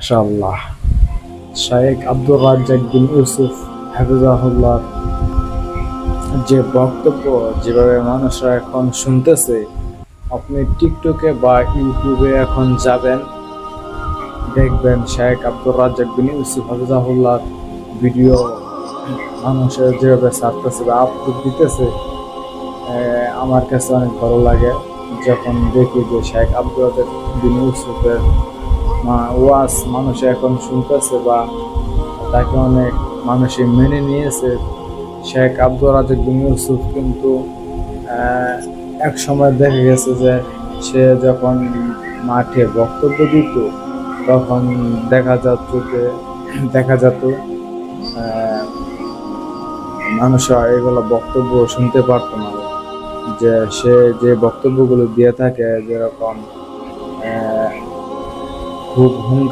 মাশাআল্লাহ, শায়েখ আব্দুর রাজ্জাক বিন ইউসুফ হাফিজাহুল্লাহ যে বক্তব্য যেভাবে মানুষরা এখন শুনতেছে, আপনি টিকটকে বা ইউটিউবে এখন যাবেন, দেখবেন শায়েখ আব্দুর রাজ্জাক বিন ইউসুফ হাফিজাহুল্লাহ ভিডিও মানুষের যেভাবে ছাড়তেছে বা আপলোড দিতেছে, আমার কাছে অনেক ভালো লাগে যখন দেখি যে শায়েখ আব্দুর রাজ্জাক বিন ইউসুফের ওয়াজ মানুষ এখন শুনতেছে বা তাকে অনেক মানুষই মেনে নিয়েছে। শেখ আব্দুর রাজ্জাক বিন ইউসুফ কিন্তু এক সময় দেখা গেছে যে সে যখন মাঠে বক্তব্য দিত, তখন দেখা যেত আহ, মানুষরা এগুলো বক্তব্য শুনতে পারতো না, যে সে যে বক্তব্যগুলো দিয়ে থাকে যেরকম খুব হুঙ্কার